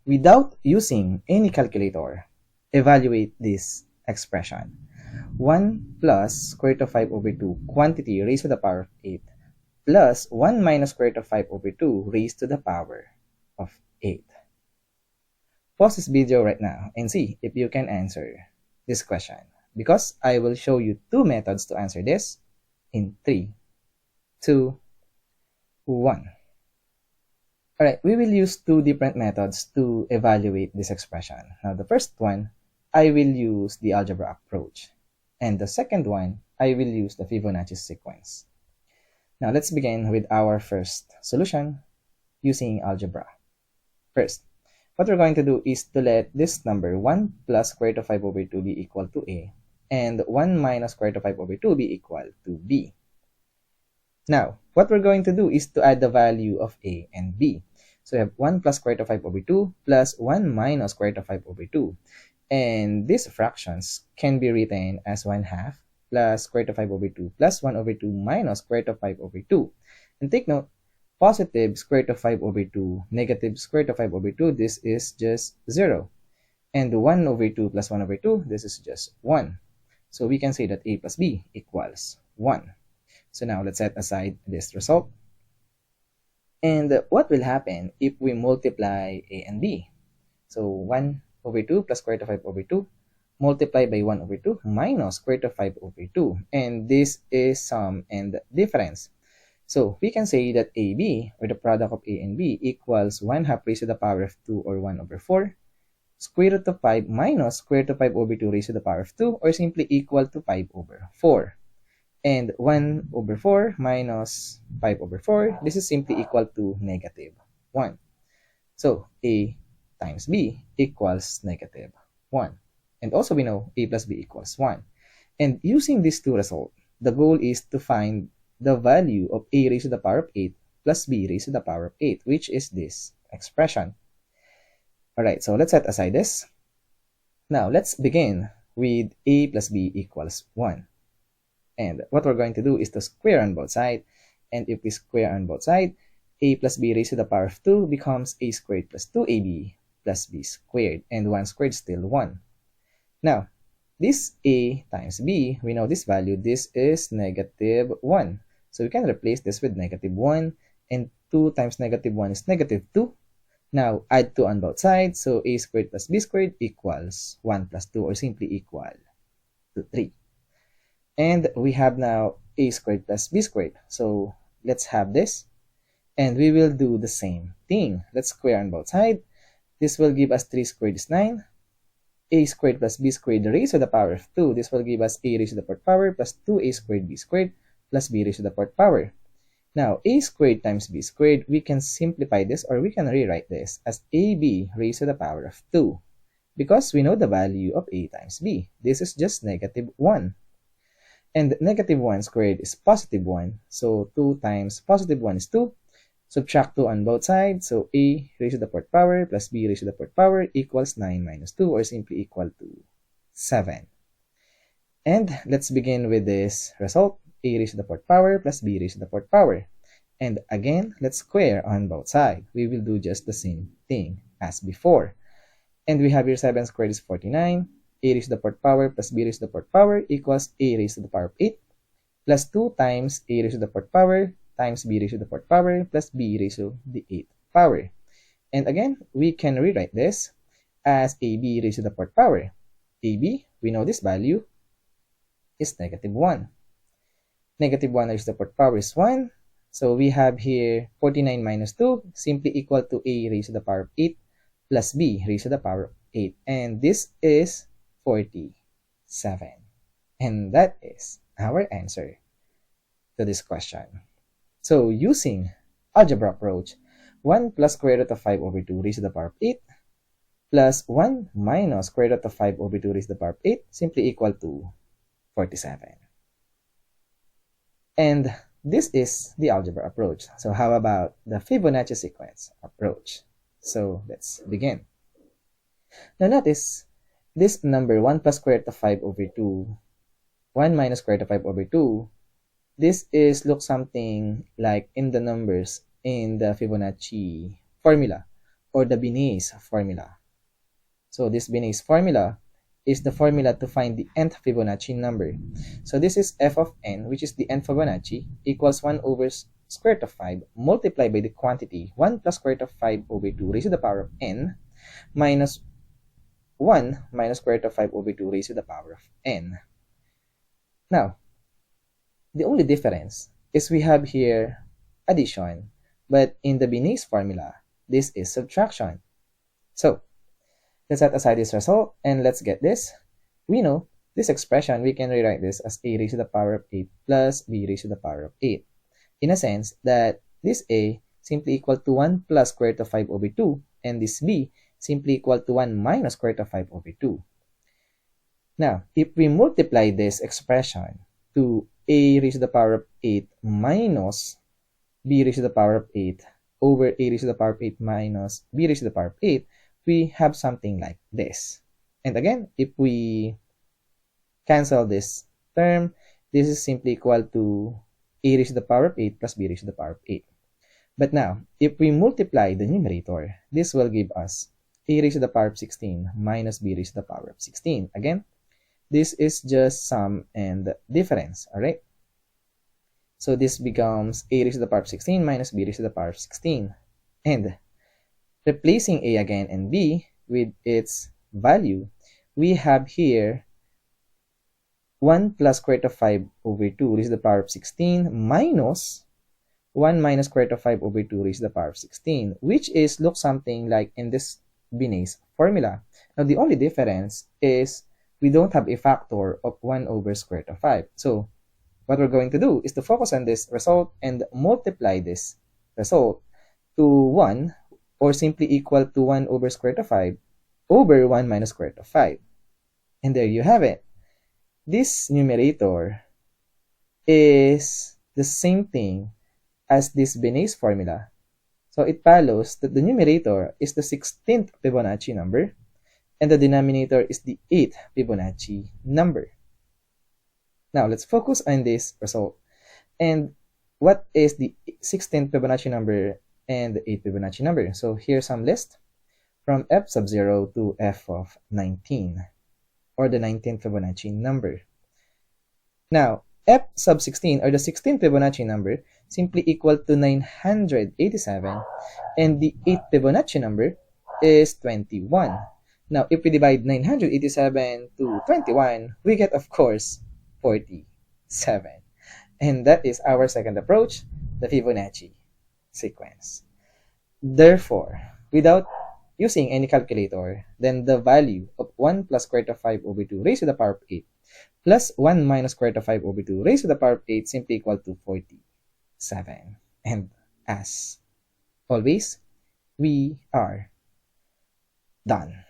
Without using any calculator, evaluate this expression. 1 plus square root of 5 over 2 quantity raised to the power of 8 plus 1 minus square root of 5 over 2 raised to the power of 8. Pause this video right now and see if you can answer this question, because I will show you two methods to answer this in 3, 2, 1. Alright, we will use two different methods to evaluate this expression. Now, the first one, I will use the algebra approach. And the second one, I will use the Fibonacci sequence. Now, let's begin with our first solution using algebra. First, what we're going to do is to let this number 1 plus square root of 5 over 2 be equal to A, and 1 minus square root of 5 over 2 be equal to B. Now, what we're going to do is to add the value of A and B. So we have 1 plus square root of 5 over 2 plus 1 minus square root of 5 over 2. And these fractions can be written as 1/2 plus square root of 5 over 2 plus 1 over 2 minus square root of 5 over 2. And take note, positive square root of 5 over 2, negative square root of 5 over 2, this is just 0. And 1 over 2 plus 1 over 2, this is just 1. So we can say that A plus B equals 1. So now let's set aside this result. And what will happen if we multiply A and B? So 1 over 2 plus square root of 5 over 2 multiplied by 1 over 2 minus square root of 5 over 2. And this is sum and difference. So we can say that AB, or the product of A and B, equals 1/2 raised to the power of 2, or 1 over 4, square root of 5 minus square root of 5 over 2 raised to the power of 2, or simply equal to 5 over 4. And 1 over 4 minus 5 over 4, this is simply equal to negative 1. So A times B equals negative 1. And also we know A plus B equals 1. And using these two results, the goal is to find the value of A raised to the power of 8 plus B raised to the power of 8, which is this expression. Alright, so let's set aside this. Now, let's begin with A plus B equals 1. And what we're going to do is to square on both sides. And if we square on both sides, A plus B raised to the power of 2 becomes A squared plus 2AB plus B squared. And 1 squared is still 1. Now, this A times B, we know this value, this is negative 1. So we can replace this with negative 1. And 2 times negative 1 is negative 2. Now, add 2 on both sides. So A squared plus B squared equals 1 plus 2, or simply equal to 3. And we have now A squared plus B squared. So let's have this. And we will do the same thing. Let's square on both sides. This will give us 3 squared is 9. A squared plus B squared raised to the power of 2. This will give us A raised to the fourth power plus 2A squared B squared plus B raised to the fourth power. Now, A squared times B squared, we can simplify this, or we can rewrite this as AB raised to the power of 2. Because we know the value of A times B. This is just negative 1. And negative 1 squared is positive 1. So 2 times positive 1 is 2. Subtract 2 on both sides. So A raised to the fourth power plus B raised to the fourth power equals 9 minus 2, or simply equal to 7. And let's begin with this result. A raised to the fourth power plus B raised to the fourth power. And again, let's square on both sides. We will do just the same thing as before. And we have here 7 squared is 49. A raised to the fourth power plus B raised to the fourth power equals A raised to the power of 8 plus 2 times A raised to the fourth power times B raised to the fourth power plus B raised to the 8th power. And again, we can rewrite this as AB raised to the fourth power. AB, we know this value is negative 1. Negative 1 raised to the fourth power is 1. So we have here 49 minus 2 simply equal to A raised to the power of 8 plus B raised to the power of 8. And this is 47. And that is our answer to this question. So using algebra approach, 1 plus square root of 5 over 2 raised to the power of 8 plus 1 minus square root of 5 over 2 raised to the power of 8 simply equal to 47. And this is the algebra approach. So how about the Fibonacci sequence approach? So let's begin. Now notice this number 1 plus square root of 5 over 2, 1 minus square root of 5 over 2, this is look something like in the numbers in the Fibonacci formula. or the Binet's formula. So this Binet's formula is the formula to find the nth Fibonacci number. So this is f of n, which is the nth Fibonacci, equals 1 over square root of 5 multiplied by the quantity 1 plus square root of 5 over 2 raised to the power of n minus 1 minus square root of 5 over 2 raised to the power of n. Now, the only difference is we have here addition, but in the Binet's formula, this is subtraction. So, let's set aside this result and let's get this. We know this expression, we can rewrite this as a raised to the power of 8 plus b raised to the power of 8. In a sense that this a simply equal to 1 plus square root of 5 over 2 and this b simply equal to 1 minus square root of 5 over 2. Now, if we multiply this expression to a raised to the power of 8 minus b raised to the power of 8 over a raised to the power of 8 minus b raised to the power of 8, we have something like this. And again, if we cancel this term, this is simply equal to a raised to the power of 8 plus b raised to the power of 8. But now, if we multiply the numerator, this will give us a raised to the power of 16 minus b raised to the power of 16. Again, this is just sum and difference, alright? So this becomes a raised to the power of 16 minus b raised to the power of 16. And replacing a again and b with its value, we have here 1 plus square root of 5 over 2 raised to the power of 16 minus 1 minus square root of 5 over 2 raised to the power of 16, which is look something like in this Binet's formula. Now, the only difference is we don't have a factor of 1 over square root of 5. So, what we're going to do is to focus on this result and multiply this result to 1 or simply equal to 1 over square root of 5 over 1 minus square root of 5. And there you have it. This numerator is the same thing as this Binet's formula. So it follows that the numerator is the 16th Fibonacci number and the denominator is the 8th Fibonacci number. Now let's focus on this result. And what is the 16th Fibonacci number and the 8th Fibonacci number? So here's some list from f sub 0 to f of 19, or the 19th Fibonacci number. Now, f sub 16, or the 16th Fibonacci number, simply equal to 987, and the 8th Fibonacci number is 21. Now, if we divide 987 to 21, we get, of course, 47. And that is our second approach, the Fibonacci sequence. Therefore, without using any calculator, then the value of 1 plus square root of 5 over 2 raised to the power of 8 plus 1 minus square root of 5 over 2 raised to the power of 8 simply equal to 47. And as always, we are done.